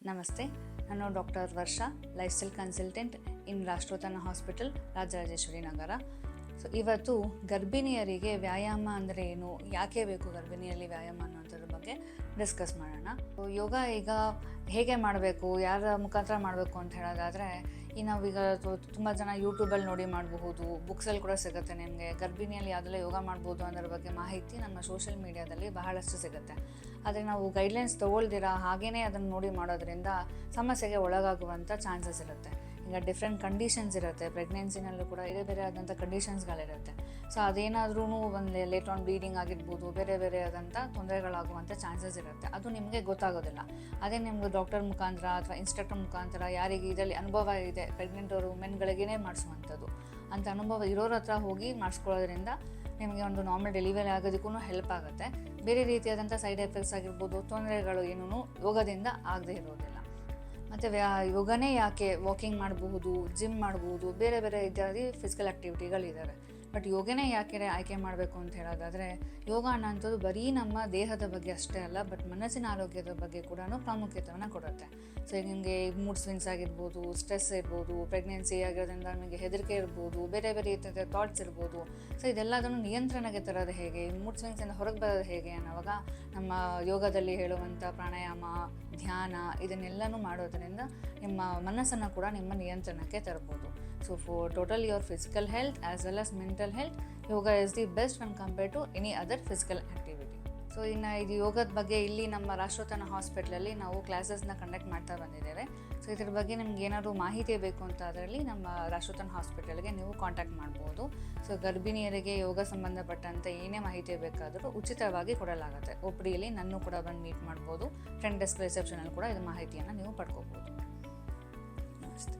ನಮಸ್ತೆ, ನಾನು ಡಾಕ್ಟರ್ ವರ್ಷಾ, life style consultant ಇನ್ ರಾಷ್ಟ್ರೋತ್ತನ hospital, Rajarajeshwari Nagar. So ಇವತ್ತು ಗರ್ಭಿಣಿಯರಿಗೆ ವ್ಯಾಯಾಮ ಅಂದರೆ ಏನು, ಯಾಕೆ ಬೇಕು ಗರ್ಭಿಣಿಯಲ್ಲಿ ವ್ಯಾಯಾಮ ಅನ್ನೋದ್ರ ಬಗ್ಗೆ ಡಿಸ್ಕಸ್ ಮಾಡೋಣ. ಯೋಗ ಈಗ ಹೇಗೆ ಮಾಡಬೇಕು, ಯಾರ ಮುಖಾಂತರ ಮಾಡಬೇಕು ಅಂತ ಹೇಳೋದಾದರೆ, ನಾವೀಗ ತುಂಬ ಜನ ಯೂಟ್ಯೂಬಲ್ಲಿ ನೋಡಿ ಮಾಡಬಹುದು, ಬುಕ್ಸಲ್ಲಿ ಕೂಡ ಸಿಗುತ್ತೆ ನಿಮಗೆ. ಗರ್ಭಿಣಿಯಲ್ಲಿ ಯಾವುದೆಲ್ಲ ಯೋಗ ಮಾಡ್ಬೋದು ಅನ್ನೋದ್ರ ಬಗ್ಗೆ ಮಾಹಿತಿ ನಮ್ಮ ಸೋಷಿಯಲ್ ಮೀಡಿಯಾದಲ್ಲಿ ಬಹಳಷ್ಟು ಸಿಗುತ್ತೆ. ಆದರೆ ನಾವು ಗೈಡ್ಲೈನ್ಸ್ ತೊಗೊಳ್ದಿರಾ ಹಾಗೇ ಅದನ್ನು ನೋಡಿ ಮಾಡೋದ್ರಿಂದ ಸಮಸ್ಯೆಗೆ ಒಳಗಾಗುವಂಥ ಚಾನ್ಸಸ್ ಇರುತ್ತೆ. ಈಗ ಡಿಫ್ರೆಂಟ್ ಕಂಡೀಷನ್ಸ್ ಇರುತ್ತೆ, ಪ್ರೆಗ್ನೆನ್ಸಿನಲ್ಲೂ ಕೂಡ ಬೇರೆ ಆದಂಥ ಕಂಡೀಷನ್ಸ್ಗಳಿರುತ್ತೆ. ಸೊ ಅದೇನಾದ್ರೂ ಒಂದು ಲೇಟ್ ಆನ್ ಬ್ಲೀಡಿಂಗ್ ಆಗಿರ್ಬೋದು, ಬೇರೆ ಆದಂಥ ತೊಂದರೆಗಳಾಗುವಂಥ ಚಾನ್ಸಸ್ ಇರುತ್ತೆ. ಅದು ನಿಮಗೆ ಗೊತ್ತಾಗೋದಿಲ್ಲ. ಅದೇ ನಿಮ್ಗೆ ಡಾಕ್ಟರ್ ಮುಖಾಂತರ ಅಥವಾ ಇನ್ಸ್ಟ್ರಕ್ಟರ್ ಮುಖಾಂತರ, ಯಾರಿಗೆ ಇದರಲ್ಲಿ ಅನುಭವ ಇದೆ, ಪ್ರೆಗ್ನೆಂಟ್ ವುಮೆನ್ಗಳಿಗೇ ಮಾಡಿಸುವಂಥದ್ದು ಅಂತ ಅನುಭವ ಇರೋರ ಹತ್ರ ಹೋಗಿ ಮಾಡಿಸ್ಕೊಳ್ಳೋದ್ರಿಂದ ನಿಮಗೆ ಒಂದು ನಾರ್ಮಲ್ ಡೆಲಿವರಿ ಆಗೋದಕ್ಕೂ ಹೆಲ್ಪ್ ಆಗುತ್ತೆ. ಬೇರೆ ರೀತಿಯಾದಂಥ ಸೈಡ್ ಎಫೆಕ್ಟ್ಸ್ ಆಗಿರ್ಬೋದು, ತೊಂದರೆಗಳು ಏನೂ ಯೋಗದಿಂದ ಆಗದೇ ಇರೋದಿಲ್ಲ. ಮತ್ತು ಯೋಗನೇ ಯಾಕೆ, ವಾಕಿಂಗ್ ಮಾಡಬಹುದು, ಜಿಮ್ ಮಾಡಬಹುದು, ಬೇರೆ ಇತ್ಯಾದಿ ಫಿಸಿಕಲ್ ಆ್ಯಕ್ಟಿವಿಟಿಗಳಿದ್ದಾವೆ. ಬಟ್ ಯೋಗನೇ ಯಾಕೆ ಆಯ್ಕೆ ಮಾಡಬೇಕು ಅಂತ ಹೇಳೋದಾದರೆ, ಯೋಗ ಅನ್ನೋಂಥದ್ದು ಬರೀ ನಮ್ಮ ದೇಹದ ಬಗ್ಗೆ ಅಷ್ಟೇ ಅಲ್ಲ, ಬಟ್ ಮನಸ್ಸಿನ ಆರೋಗ್ಯದ ಬಗ್ಗೆ ಕೂಡ ಪ್ರಾಮುಖ್ಯತೆಯನ್ನು ಕೊಡುತ್ತೆ. ಸೊ ಈಗ ನಿಮಗೆ ಮೂಡ್ ಸ್ವಿಂಗ್ಸ್ ಆಗಿರ್ಬೋದು, ಸ್ಟ್ರೆಸ್ ಇರ್ಬೋದು, ಪ್ರೆಗ್ನೆನ್ಸಿ ಆಗಿರೋದ್ರಿಂದ ನಿಮಗೆ ಹೆದರಿಕೆ ಇರ್ಬೋದು, ಬೇರೆ ರೀತಿಯ ಥಾಟ್ಸ್ ಇರ್ಬೋದು. ಸೊ ಇದೆಲ್ಲದನ್ನು ನಿಯಂತ್ರಣಕ್ಕೆ ತರೋದು ಹೇಗೆ, ಮೂಡ್ ಸ್ವಿಂಗ್ಸಿಂದ ಹೊರಗೆ ಬರೋದು ಹೇಗೆ ಅನ್ನೋವಾಗ ನಮ್ಮ ಯೋಗದಲ್ಲಿ ಹೇಳುವಂಥ ಪ್ರಾಣಾಯಾಮ, ಧ್ಯಾನ ಇದನ್ನೆಲ್ಲನೂ ಮಾಡೋದ್ರಿಂದ ನಿಮ್ಮ ಮನಸ್ಸನ್ನು ಕೂಡ ನಿಮ್ಮ ನಿಯಂತ್ರಣಕ್ಕೆ ತರ್ಬೋದು. So for total your physical health as well as mental health, yoga is the best when compared to any other physical activity. So ಇನ್ನು ಇದು ಯೋಗದ ಬಗ್ಗೆ ಇಲ್ಲಿ ನಮ್ಮ ರಾಷ್ಟ್ರೋತ್ತನ ಹಾಸ್ಪಿಟ್ಲಲ್ಲಿ ನಾವು ಕ್ಲಾಸಸ್ನ ಕಂಡಕ್ಟ್ ಮಾಡ್ತಾ ಬಂದಿದ್ದೇವೆ. ಸೊ ಇದ್ರ ಬಗ್ಗೆ ನಿಮ್ಗೆ ಏನಾದರೂ ಮಾಹಿತಿ ಬೇಕು ಅಂತ ಅದರಲ್ಲಿ ನಮ್ಮ ರಾಷ್ಟ್ರೋತ್ತನ ಹಾಸ್ಪಿಟಲ್ಗೆ ನೀವು ಕಾಂಟ್ಯಾಕ್ಟ್ ಮಾಡ್ಬೋದು. ಸೊ ಗರ್ಭಿಣಿಯರಿಗೆ ಯೋಗ ಸಂಬಂಧಪಟ್ಟಂತೆ ಏನೇ ಮಾಹಿತಿ ಬೇಕಾದರೂ ಉಚಿತವಾಗಿ ಕೊಡಲಾಗುತ್ತೆ. OPDಯಲ್ಲಿ ನನ್ನ ಕೂಡ ಬಂದು ಮೀಟ್ ಮಾಡ್ಬೋದು. ಫ್ರಂಟ್ ಡೆಸ್ಕ್ ರಿಸೆಪ್ಷನಲ್ಲಿ ಕೂಡ ಇದು ಮಾಹಿತಿಯನ್ನು ನೀವು ಪಡ್ಕೋಬೋದು. ನಮಸ್ತೆ.